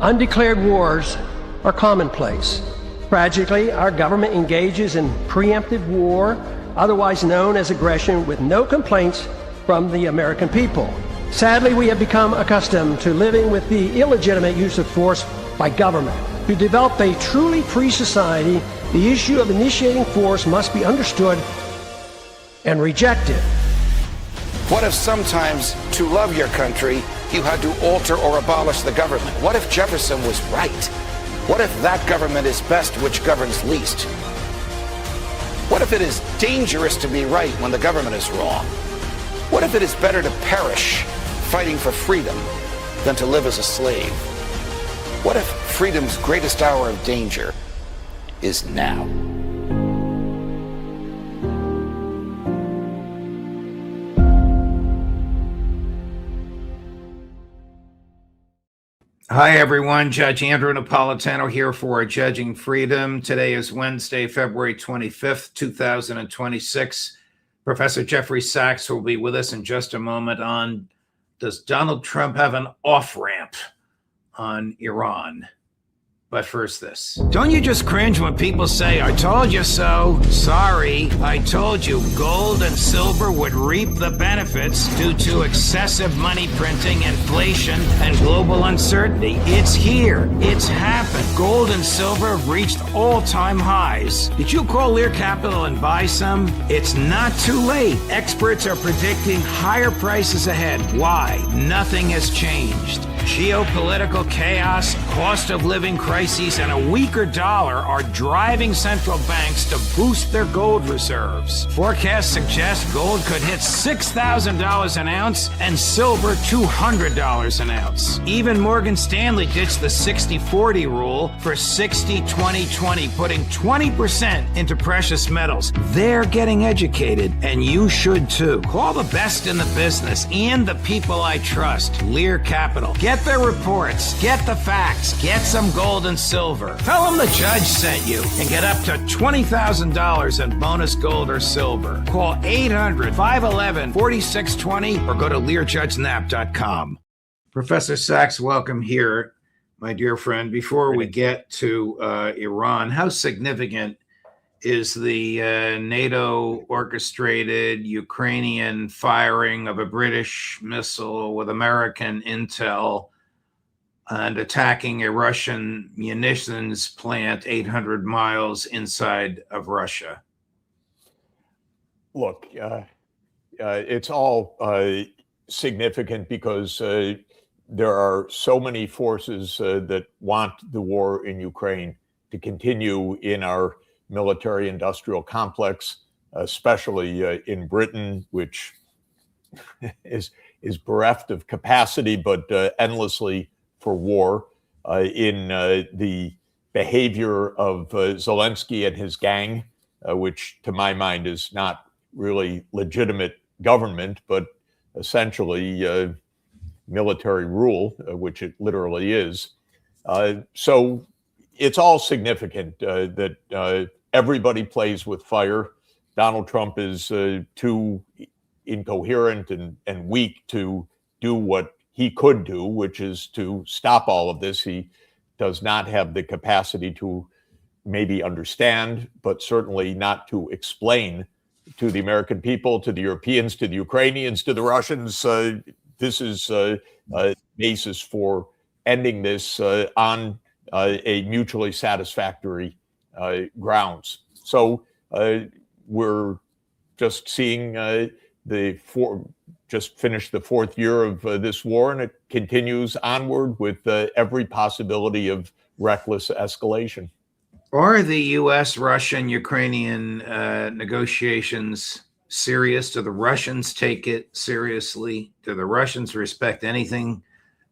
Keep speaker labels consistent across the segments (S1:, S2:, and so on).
S1: Undeclared wars are commonplace. Tragically, our government engages in preemptive war, otherwise known as aggression, with no complaints from the American people. Sadly, we have become accustomed to living with the illegitimate use of force by government. To develop a truly free society, the issue of initiating force must be understood and rejected.
S2: What if sometimes, to love your country, you had to alter or abolish the government? What if Jefferson was right? What if that government is best which governs least? What if it is dangerous to be right when the government is wrong? What if it is better to perish fighting for freedom than to live as a slave? What if freedom's greatest hour of danger is now?
S3: Hi, everyone. Judge Andrew Napolitano here for Judging Freedom. Today is Wednesday, February 25th, 2026. Professor Jeffrey Sachs will be with us in just a moment on, does Donald Trump have an off-ramp on Iran? But first this. Don't you just cringe when people say, I told you so? Sorry, I told you gold and silver would reap the benefits due to excessive money printing, inflation, and global uncertainty. It's here. It's happened. Gold and silver have reached all-time highs. Did you call Lear Capital and buy some? It's not too late. Experts are predicting higher prices ahead. Why? Nothing has changed. Geopolitical chaos, cost of living crises, and a weaker dollar are driving central banks to boost their gold reserves. Forecasts suggest gold could hit $6,000 an ounce and silver $200 an ounce. Even Morgan Stanley ditched the 60-40 rule for 60-20-20, putting 20% into precious metals. They're getting educated, and you should too. Call the best in the business and the people I trust. Lear Capital. Get their reports, get the facts, get some gold and silver. Tell them the judge sent you and get up to $20,000 in bonus gold or silver. Call 800-511-4620 or go to LearJudgeNap.com. Professor Sachs, welcome here, my dear friend. Before we get to Iran, how significant is the NATO-orchestrated Ukrainian firing of a British missile with American intel and attacking a Russian munitions plant 800 miles inside of Russia?
S4: Look, it's all significant because there are so many forces that want the war in Ukraine to continue in our military-industrial complex, especially in Britain, which is bereft of capacity, but endlessly for war, in the behavior of Zelensky and his gang, which to my mind is not really legitimate government, but essentially military rule, which it literally is. So it's all significant that everybody plays with fire. Donald Trump is too incoherent and weak to do what he could do, which is to stop all of this. He does not have the capacity to maybe understand, but certainly not to explain to the American people, to the Europeans, to the Ukrainians, to the Russians. This is a basis for ending this on a mutually satisfactory grounds. So we're just seeing just finished the fourth year of this war, and it continues onward with every possibility of reckless escalation.
S3: Are the U.S., Russian, Ukrainian negotiations serious? Do the Russians take it seriously? Do the Russians respect anything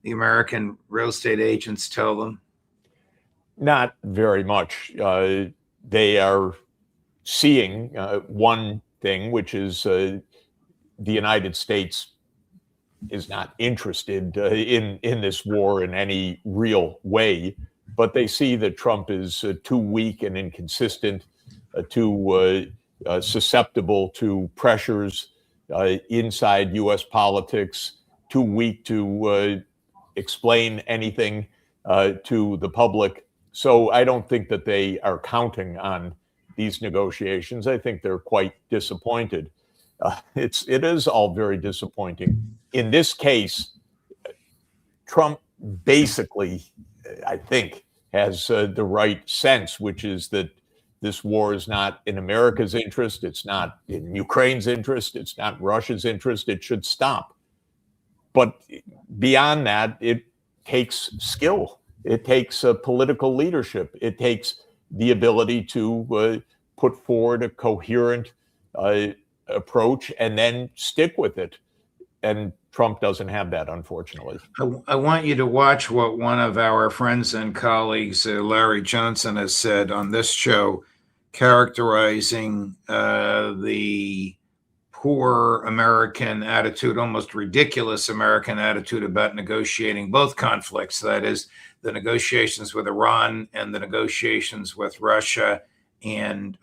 S3: the American real estate agents tell them?
S4: Not very much. They are seeing one thing, which is the United States is not interested in this war in any real way, but they see that Trump is too weak and inconsistent, too susceptible to pressures inside U.S. politics, too weak to explain anything to the public. So I don't think that they are counting on these negotiations. I think they're quite disappointed. It is all very disappointing. In this case, Trump basically, I think, has the right sense, which is that this war is not in America's interest. It's not in Ukraine's interest. It's not Russia's interest. It should stop. But beyond that, it takes skill. It takes political leadership. It takes the ability to put forward a coherent approach and then stick with it. And Trump doesn't have that, unfortunately.
S3: I want you to watch what one of our friends and colleagues, Larry Johnson, has said on this show, characterizing the poor American attitude, almost ridiculous American attitude about negotiating both conflicts. That is, the negotiations with Iran and the negotiations with Russia and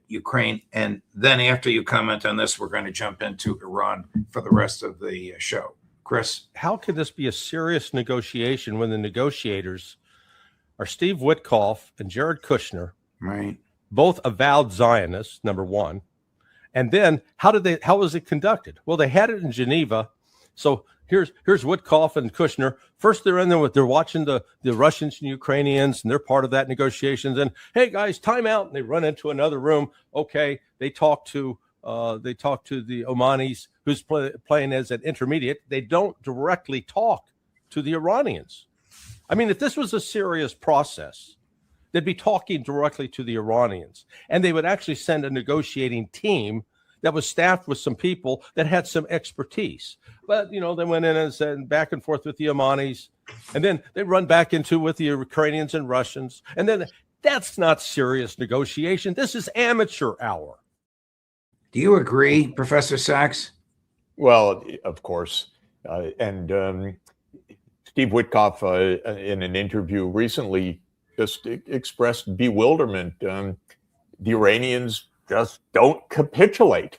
S3: Ukraine. And then after you comment on this, we're going to jump into Iran for the rest of the show. Chris?
S5: How could this be a serious negotiation when the negotiators are Steve Witkoff and Jared Kushner,
S3: Right.
S5: both avowed Zionists, number one? And then how was it conducted? Well, they had it in Geneva. So here's Witkoff and Kushner. First, they're in there they're watching the Russians and Ukrainians, and they're part of that negotiations. And hey, guys, time out. And they run into another room. Okay, they talk to the Omanis, who's playing as an intermediate. They don't directly talk to the Iranians. I mean, if this was a serious process, they'd be talking directly to the Iranians, and they would actually send a negotiating team that was staffed with some people that had some expertise. But, they went in and said back and forth with the Omanis, and then they run back into with the Ukrainians and Russians. And then that's not serious negotiation. This is amateur hour.
S3: Do you agree, Professor Sachs?
S4: Well, of course. And Steve Witkoff, in an interview recently, just expressed bewilderment. The Iranians just don't capitulate.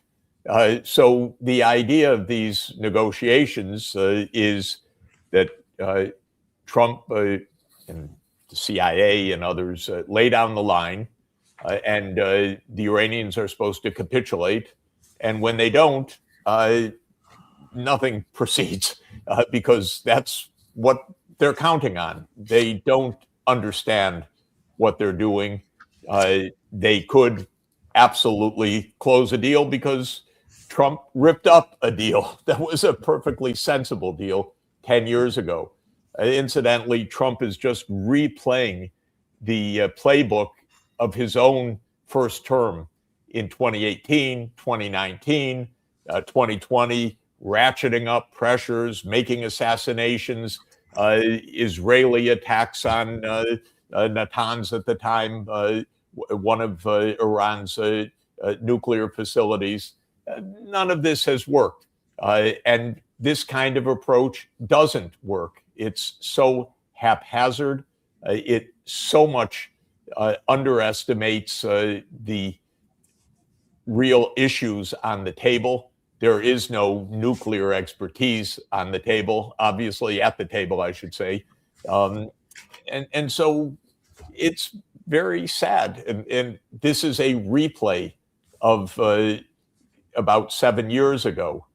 S4: So the idea of these negotiations is that Trump and the CIA and others lay down the line, and the Iranians are supposed to capitulate. And when they don't, nothing proceeds because that's what they're counting on. They don't understand what they're doing. They could absolutely close a deal because Trump ripped up a deal that was a perfectly sensible deal 10 years ago. Incidentally, Trump is just replaying the playbook of his own first term in 2018, 2019, 2020, ratcheting up pressures, making assassinations, Israeli attacks on Natanz at the time, one of Iran's nuclear facilities. None of this has worked. And this kind of approach doesn't work. It's so haphazard. It so much underestimates the real issues on the table. There is no nuclear expertise on the table, obviously at the table, I should say. And so it's very sad. And this is a replay of about 7 years ago.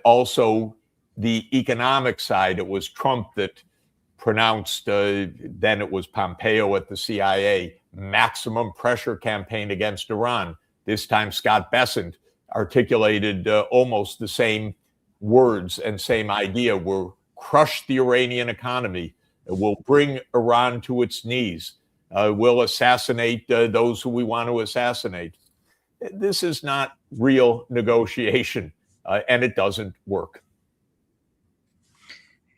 S4: Also, the economic side, it was Trump that pronounced, then it was Pompeo at the CIA, maximum pressure campaign against Iran. This time, Scott Bessent articulated almost the same words and same idea. We'll crush the Iranian economy. We'll bring Iran to its knees. We'll assassinate those who we want to assassinate. This is not real negotiation, and it doesn't work.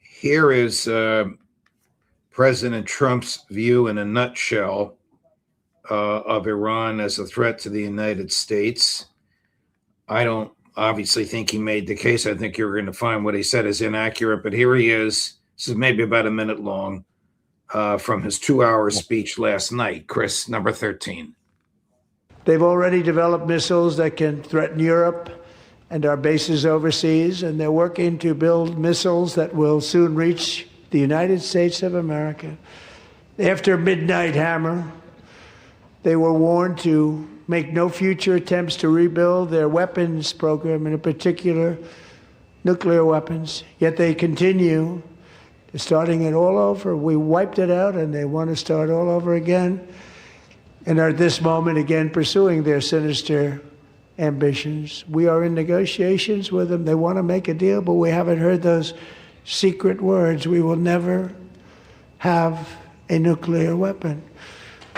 S3: Here is President Trump's view in a nutshell of Iran as a threat to the United States. I don't obviously think he made the case. I think you're going to find what he said is inaccurate, but here he is. This is maybe about a minute long from his 2-hour speech last night. Chris, number 13.
S6: They've already developed missiles that can threaten Europe and our bases overseas, and they're working to build missiles that will soon reach the United States of America, after Midnight Hammer, they were warned to make no future attempts to rebuild their weapons program, and in particular, nuclear weapons. Yet they continue, starting it all over. We wiped it out, and they want to start all over again, and are at this moment again pursuing their sinister ambitions. We are in negotiations with them. They want to make a deal, but we haven't heard those secret words. We will never have a nuclear weapon.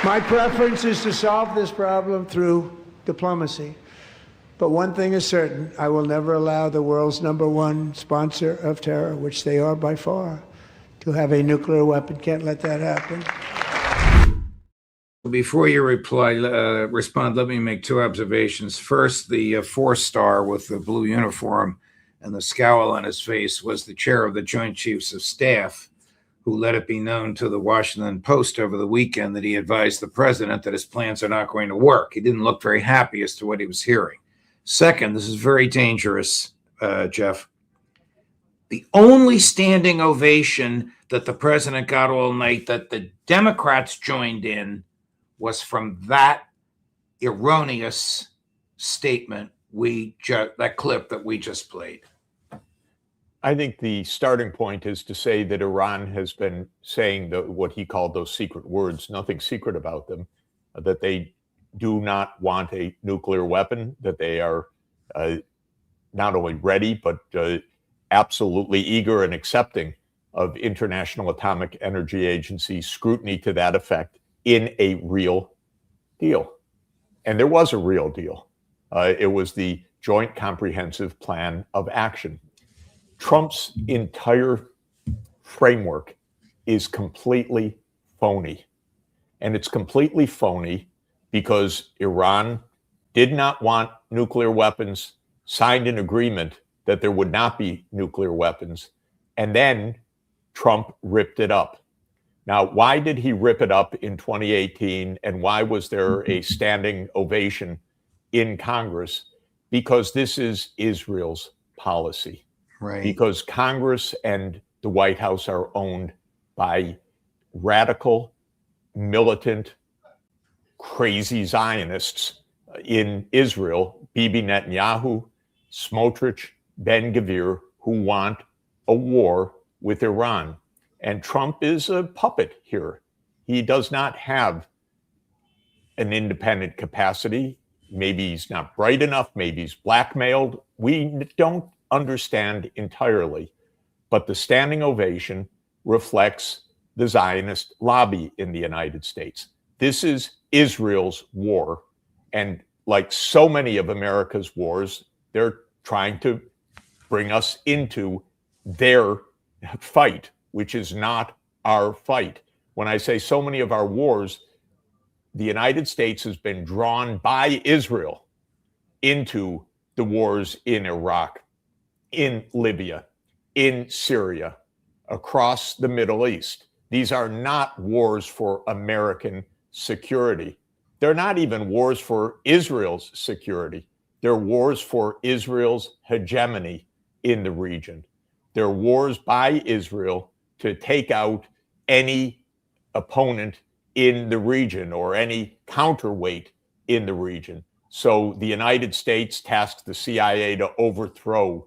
S6: My preference is to solve this problem through diplomacy. But one thing is certain, I will never allow the world's #1 sponsor of terror, which they are by far, to have a nuclear weapon. Can't let that happen.
S3: Before you respond, let me make two observations. First, the 4-star with the blue uniform and the scowl on his face was the chair of the Joint Chiefs of Staff, who let it be known to the Washington Post over the weekend that he advised the president that his plans are not going to work. He didn't look very happy as to what he was hearing. Second, this is very dangerous, Jeff. The only standing ovation that the president got all night that the Democrats joined in was from that erroneous statement that clip that we just played.
S4: I think the starting point is to say that Iran has been saying what he called those secret words, nothing secret about them, that they do not want a nuclear weapon, that they are not only ready, but absolutely eager and accepting of International Atomic Energy Agency scrutiny to that effect in a real deal. And there was a real deal. It was the Joint Comprehensive Plan of Action. Trump's entire framework is completely phony. And it's completely phony because Iran did not want nuclear weapons, signed an agreement that there would not be nuclear weapons, and then Trump ripped it up. Now, why did he rip it up in 2018, and why was there a standing ovation in Congress? Because this is Israel's policy.
S3: Right.
S4: Because Congress and the White House are owned by radical, militant, crazy Zionists in Israel, Bibi Netanyahu, Smotrich, Ben-Gvir, who want a war with Iran. And Trump is a puppet here. He does not have an independent capacity. Maybe he's not bright enough. Maybe he's blackmailed. We don't understand entirely. But the standing ovation reflects the Zionist lobby in the United States. This is Israel's war. And like so many of America's wars, they're trying to bring us into their fight, which is not our fight. When I say so many of our wars, the United States has been drawn by Israel into the wars in Iraq, in Libya, in Syria, across the Middle East. These are not wars for American security. They're not even wars for Israel's security. They're wars for Israel's hegemony in the region. They're wars by Israel to take out any opponent in the region or any counterweight in the region. So the United States tasked the CIA to overthrow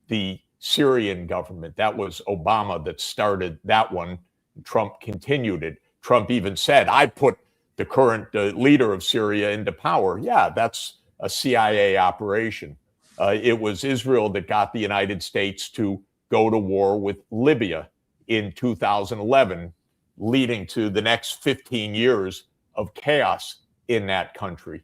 S4: the Syrian government. That was Obama that started that one. Trump continued it. Trump even said, I put the current leader of Syria into power. Yeah, that's a CIA operation. It was Israel that got the United States to go to war with Libya in 2011, leading to the next 15 years of chaos in that country.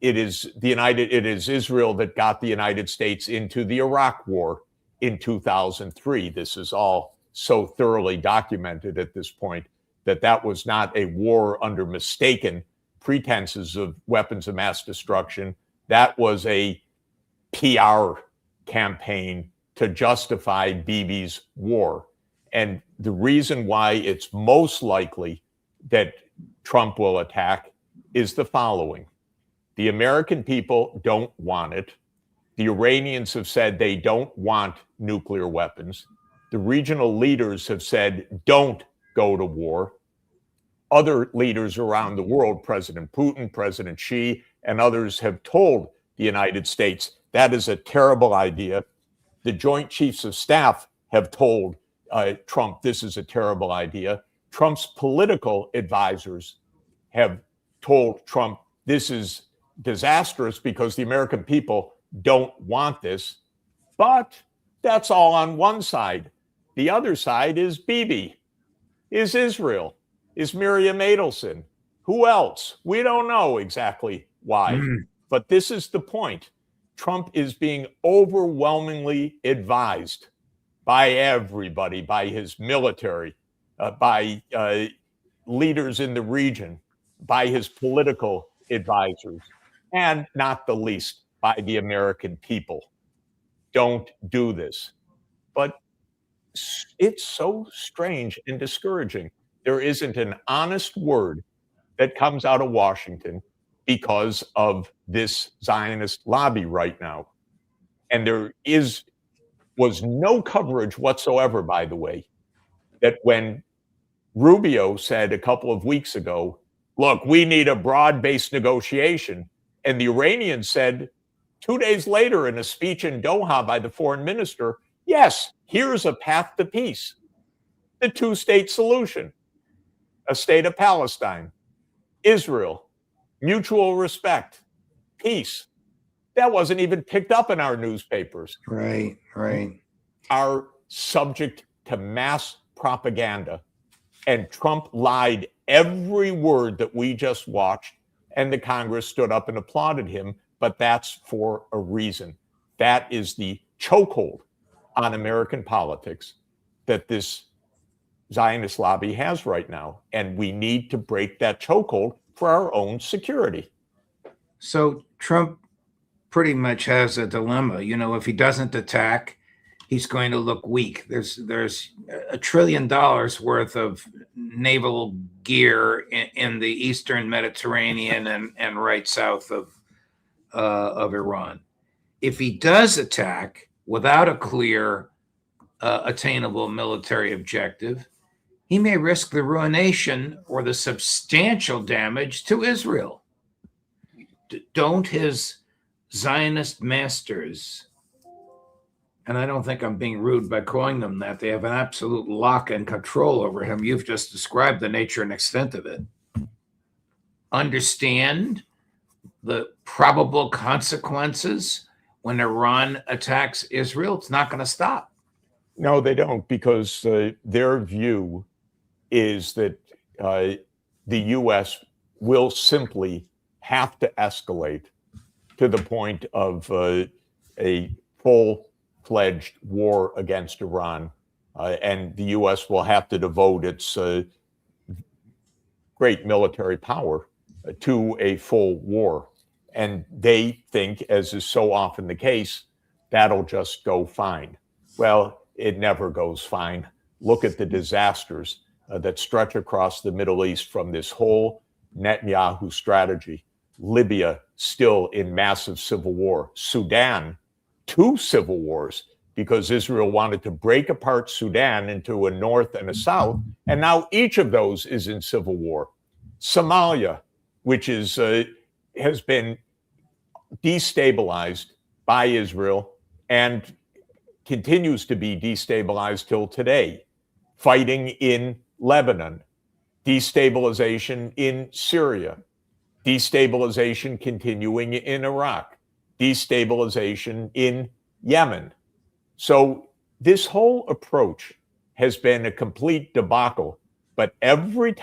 S4: It is Israel that got the United States into the Iraq War in 2003. This is all so thoroughly documented at this point that that was not a war under mistaken pretenses of weapons of mass destruction. That was a PR campaign to justify Bibi's war. And the reason why it's most likely that Trump will attack is the following. The American people don't want it. The Iranians have said they don't want nuclear weapons. The regional leaders have said, don't go to war. Other leaders around the world, President Putin, President Xi, and others have told the United States that is a terrible idea. The Joint Chiefs of Staff have told Trump this is a terrible idea. Trump's political advisors have told Trump this is disastrous because the American people don't want this. But that's all on one side. The other side is Bibi, is Israel, is Miriam Adelson. Who else? We don't know exactly why. But this is the point. Trump is being overwhelmingly advised by everybody, by his military, by leaders in the region, by his political advisors, and not the least by the American people. Don't do this. But it's so strange and discouraging. There isn't an honest word that comes out of Washington because of this Zionist lobby right now. And there was no coverage whatsoever, by the way, that when Rubio said a couple of weeks ago, look, we need a broad-based negotiation. And the Iranians said 2 days later in a speech in Doha by the foreign minister, yes, here's a path to peace. The two-state solution, a state of Palestine, Israel, mutual respect, peace. That wasn't even picked up in our newspapers.
S3: Right.
S4: Are subject to mass propaganda. And Trump lied every word that we just watched, and the Congress stood up and applauded him. But that's for a reason. That is the chokehold on American politics that this Zionist lobby has right now. And we need to break that chokehold for our own security.
S3: So Trump pretty much has a dilemma. You know, if he doesn't attack, he's going to look weak. There's $1 trillion worth of naval gear in the Eastern Mediterranean and right south of Iran. If he does attack without a clear, attainable military objective, he may risk the ruination or the substantial damage to Israel. Don't his Zionist masters, and I don't think I'm being rude by calling them that, they have an absolute lock and control over him. You've just described the nature and extent of it. Understand the probable consequences when Iran attacks Israel? It's not going to stop.
S4: No, they don't, because their view is that the U.S. will simply have to escalate to the point of a full-fledged war against Iran, and the U.S. will have to devote its great military power to a full war. And they think, as is so often the case, that'll just go fine. Well, it never goes fine. Look at the disasters that stretch across the Middle East from this whole Netanyahu strategy. Libya, still in massive civil war. Sudan, 2 civil wars, because Israel wanted to break apart Sudan into a north and a south, and now each of those is in civil war. Somalia, which is has been destabilized by Israel and continues to be destabilized till today. Fighting in Lebanon, destabilization in Syria, destabilization continuing in Iraq, destabilization in Yemen. So this whole approach has been a complete debacle. But every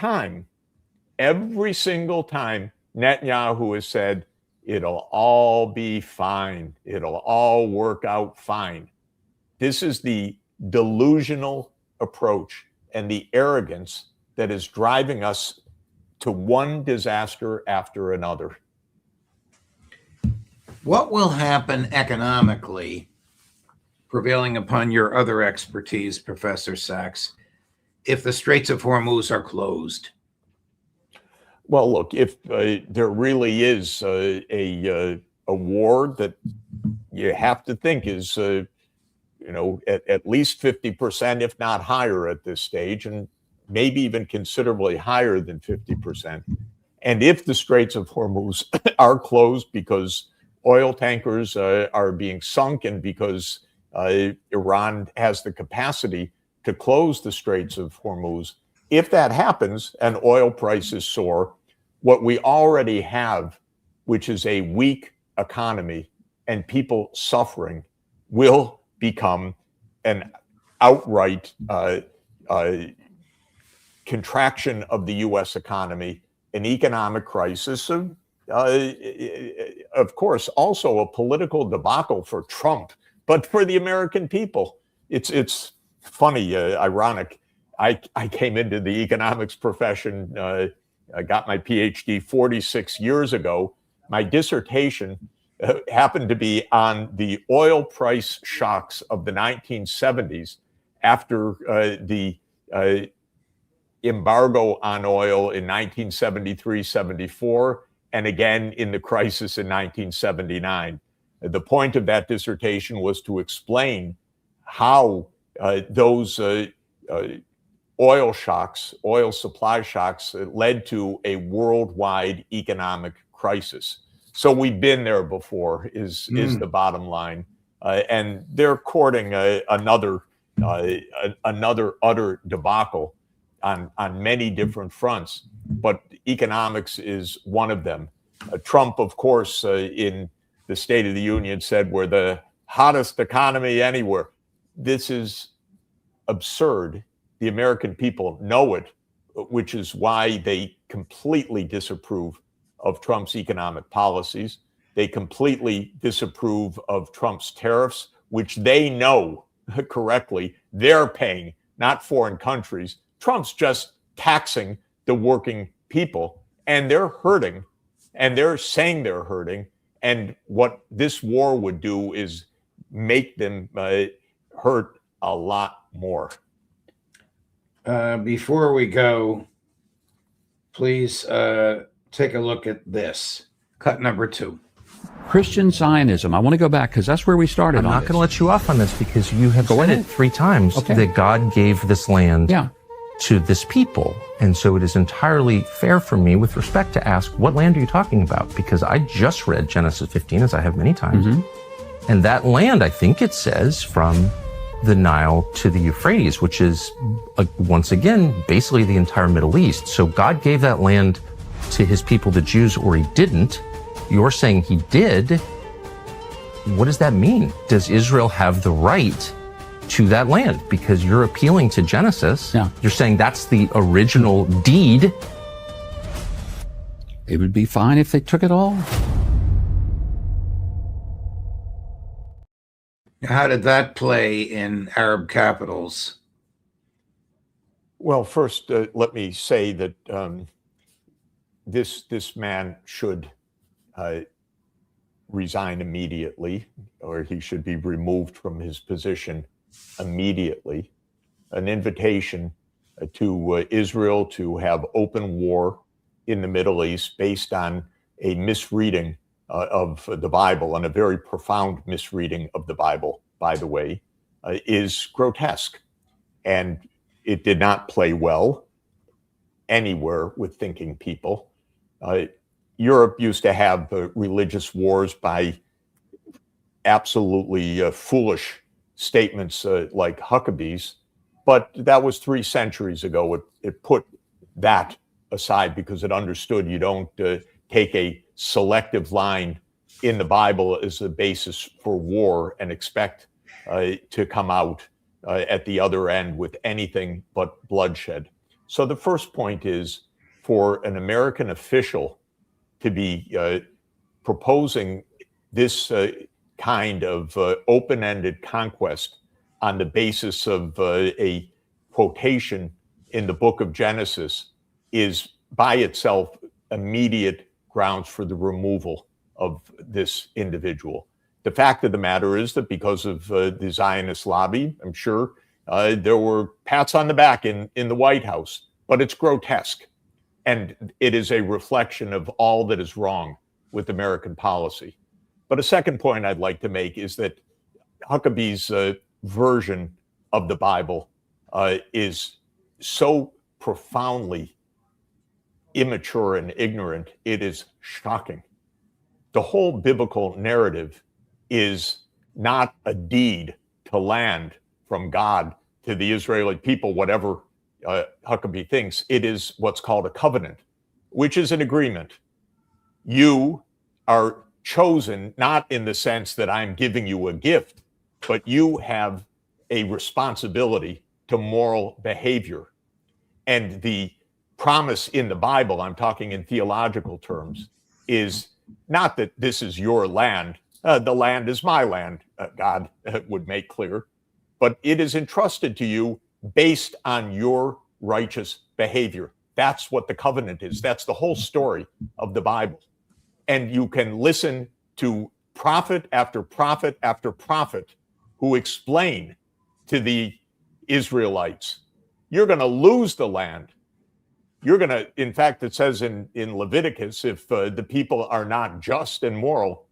S4: single time, Netanyahu has said, it'll all be fine. It'll all work out fine. This is the delusional approach and the arrogance that is driving us to one disaster after another.
S3: What will happen economically, prevailing upon your other expertise, Professor Sachs, if the Straits of Hormuz are closed?
S4: Well, look, if there really is a war that you have to think is at least 50%, if not higher at this stage, and maybe even considerably higher than 50%. And if the Straits of Hormuz are closed because oil tankers are being sunk and because Iran has the capacity to close the Straits of Hormuz, if that happens and oil prices soar, what we already have, which is a weak economy and people suffering, will become an outright contraction of the U.S. economy, an economic crisis, of course, also a political debacle for Trump, but for the American people. It's funny, ironic. I came into the economics profession, I got my PhD 46 years ago. My dissertation happened to be on the oil price shocks of the 1970s after the embargo on oil in 1973-74, and again in the crisis in 1979. The point of that dissertation was to explain how those oil shocks, oil supply shocks, led to a worldwide economic crisis. So we've been there before, is the bottom line, and they're courting another utter debacle on many different fronts, but economics is one of them. Trump, of course, in the State of the Union said we're the hottest economy anywhere. This is absurd. The American people know it, which is why they completely disapprove of Trump's economic policies. They completely disapprove of Trump's tariffs, which they know correctly they're paying, not foreign countries. Trump's just taxing the working people, and they're hurting, and they're saying they're hurting. And what this war would do is make them hurt a lot more.
S3: Before we go, please take a look at this. Cut number 2.
S7: Christian Zionism. I want to go back because that's where we started.
S8: I'm not going to let you off on this because you have said it 3 times that God gave this land to this people. And so it is entirely fair for me with respect to ask, what land are you talking about? Because I just read Genesis 15, as I have many times. And that land, I think it says, from the Nile to the Euphrates, which is, once again, basically the entire Middle East. So God gave that land to his people, the Jews, or he didn't. You're saying he did. What does that mean? Does Israel have the right to that land? Because you're appealing to Genesis. You're saying that's the original deed.
S7: It would be fine if they took it all.
S3: How did that play in Arab capitals?
S4: Well, first, let me say that this man should resign immediately, or he should be removed from his position immediately. An invitation to Israel to have open war in the Middle East based on a misreading of the Bible, and a very profound misreading of the Bible, by the way, is grotesque. And it did not play well anywhere with thinking people. Europe used to have religious wars by absolutely foolish statements like Huckabee's, but that was 3 centuries ago. It put that aside because it understood you don't take a selective line in the Bible as the basis for war and expect to come out at the other end with anything but bloodshed. So the first point is, for an American official to be proposing this kind of open-ended conquest on the basis of a quotation in the book of Genesis is by itself immediate grounds for the removal of this individual. The fact of the matter is that because of the Zionist lobby, I'm sure there were pats on the back in the White House, but it's grotesque. And it is a reflection of all that is wrong with American policy. But a second point I'd like to make is that Huckabee's version of the Bible is so profoundly immature and ignorant, it is shocking. The whole biblical narrative is not a deed to land from God to the Israeli people, whatever Huckabee thinks. It is what's called a covenant, which is an agreement. You are chosen not in the sense that I'm giving you a gift, but you have a responsibility to moral behavior. And the promise in the Bible, I'm talking in theological terms, is not that this is your land. The land is my land, God would make clear, but it is entrusted to you based on your righteous behavior. That's what the covenant is. That's the whole story of the Bible. And you can listen to prophet after prophet after prophet who explain to the Israelites, you're going to lose the land. You're going to, in fact, it says in Leviticus, if the people are not just and moral,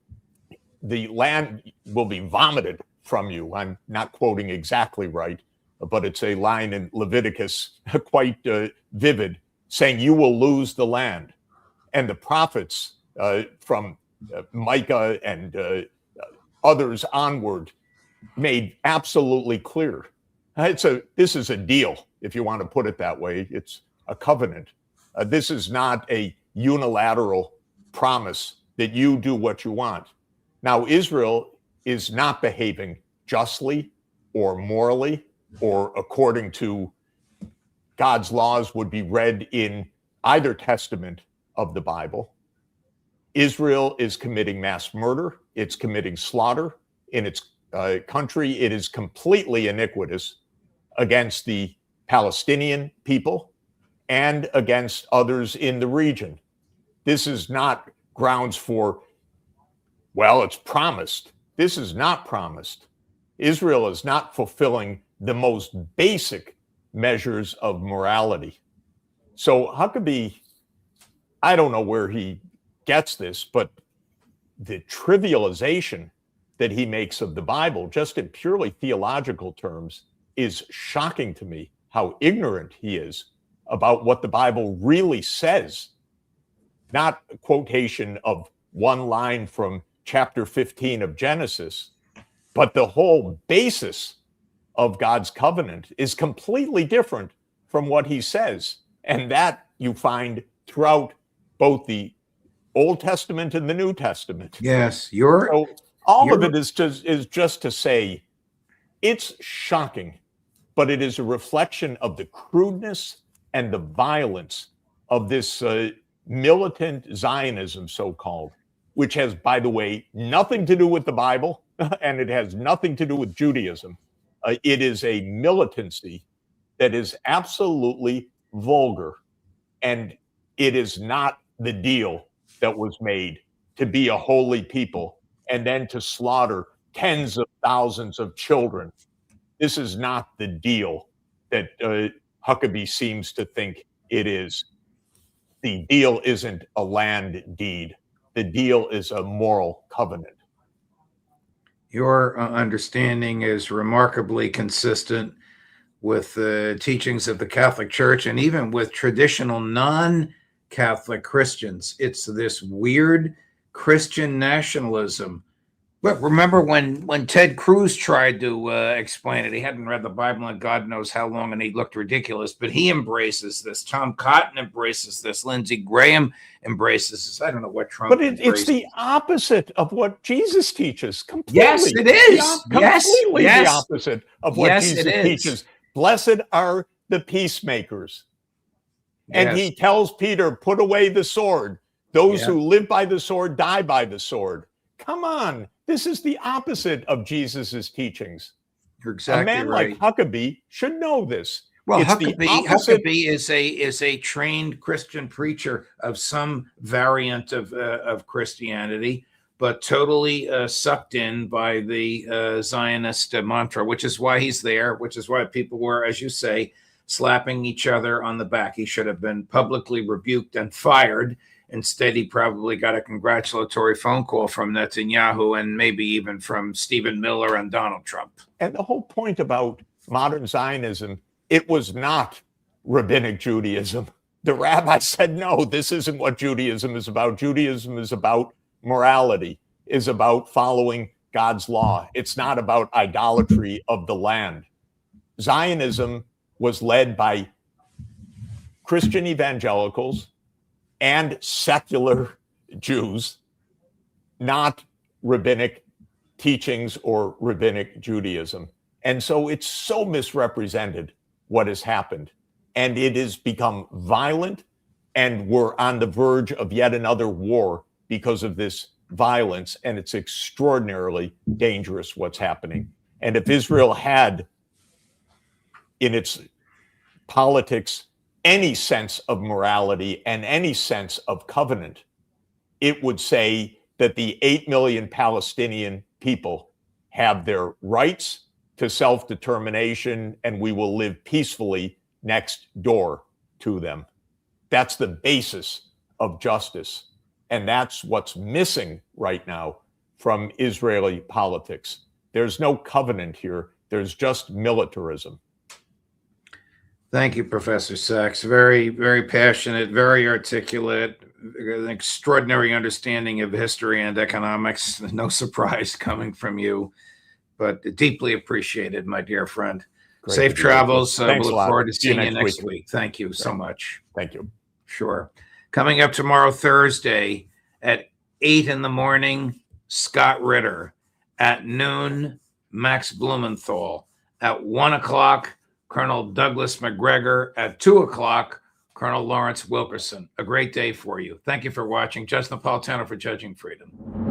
S4: the land will be vomited from you. I'm not quoting exactly right, but it's a line in Leviticus quite vivid, saying you will lose the land. And the prophets from Micah and others onward made absolutely clear. This is a deal, if you want to put it that way. It's a covenant. This is not a unilateral promise that you do what you want. Now, Israel is not behaving justly or morally or according to God's laws would be read in either testament of the Bible. Israel is committing mass murder. It's committing slaughter in its country. It is completely iniquitous against the Palestinian people and against others in the region. This is not grounds for, well, it's promised. This is not promised. Israel is not fulfilling the most basic measures of morality. So Huckabee, I don't know where he gets this, but the trivialization that he makes of the Bible, just in purely theological terms, is shocking to me, how ignorant he is about what the Bible really says. Not a quotation of one line from chapter 15 of Genesis, but the whole basis of God's covenant is completely different from what he says. And that you find throughout both the Old Testament and the New Testament.
S3: Yes,
S4: all of it is just to say it's shocking, but it is a reflection of the crudeness and the violence of this militant Zionism, so-called, which has, by the way, nothing to do with the Bible, and it has nothing to do with Judaism. It is a militancy that is absolutely vulgar, and it is not the deal that was made to be a holy people and then to slaughter tens of thousands of children. This is not the deal that Huckabee seems to think it is. The deal isn't a land deed. The deal is a moral covenant.
S3: Your understanding is remarkably consistent with the teachings of the Catholic Church and even with traditional non-Catholic Christians. It's this weird Christian nationalism. But remember when Ted Cruz tried to explain it, he hadn't read the Bible in God knows how long, and he looked ridiculous, but he embraces this. Tom Cotton embraces this. Lindsey Graham embraces this. I don't know what Trump
S4: it's the opposite of what Jesus teaches. Completely.
S3: Yes, it is.
S4: Completely the opposite of what Jesus teaches. Blessed are the peacemakers. And he tells Peter, put away the sword. Those who live by the sword die by the sword. Come on. This is the opposite of Jesus's teachings.
S3: You're exactly right.
S4: A man like Huckabee should know this.
S3: Well, Huckabee is a trained Christian preacher of some variant of Christianity, but totally sucked in by the Zionist mantra, which is why he's there, which is why people were, as you say, slapping each other on the back. He should have been publicly rebuked and fired, Instead, he probably got a congratulatory phone call from Netanyahu and maybe even from Stephen Miller and Donald Trump.
S4: And the whole point about modern Zionism, it was not rabbinic Judaism. The rabbi said, no, this isn't what Judaism is about. Judaism is about morality, is about following God's law. It's not about idolatry of the land. Zionism was led by Christian evangelicals and secular Jews, not rabbinic teachings or rabbinic Judaism. And so it's so misrepresented what has happened. And it has become violent, and we're on the verge of yet another war because of this violence. And it's extraordinarily dangerous what's happening. And if Israel had in its politics any sense of morality and any sense of covenant, it would say that the 8 million Palestinian people have their rights to self-determination, and we will live peacefully next door to them. That's the basis of justice. And that's what's missing right now from Israeli politics. There's no covenant here. There's just militarism.
S3: Thank you, Professor Sachs. Very, very passionate, very articulate, an extraordinary understanding of history and economics. No surprise coming from you, but deeply appreciated, my dear friend.
S4: Great.
S3: Safe travels. We'll look
S4: a lot.
S3: forward to
S4: See you
S3: seeing you next
S4: week.
S3: week. Thank you so much.
S4: Thank you.
S3: Sure. Coming up tomorrow, Thursday, at 8 in the morning, Scott Ritter. At noon, Max Blumenthal. At 1 o'clock, Colonel Douglas McGregor. At 2 o'clock, Colonel Lawrence Wilkerson. A great day for you. Thank you for watching. Justin Napolitano for Judging Freedom.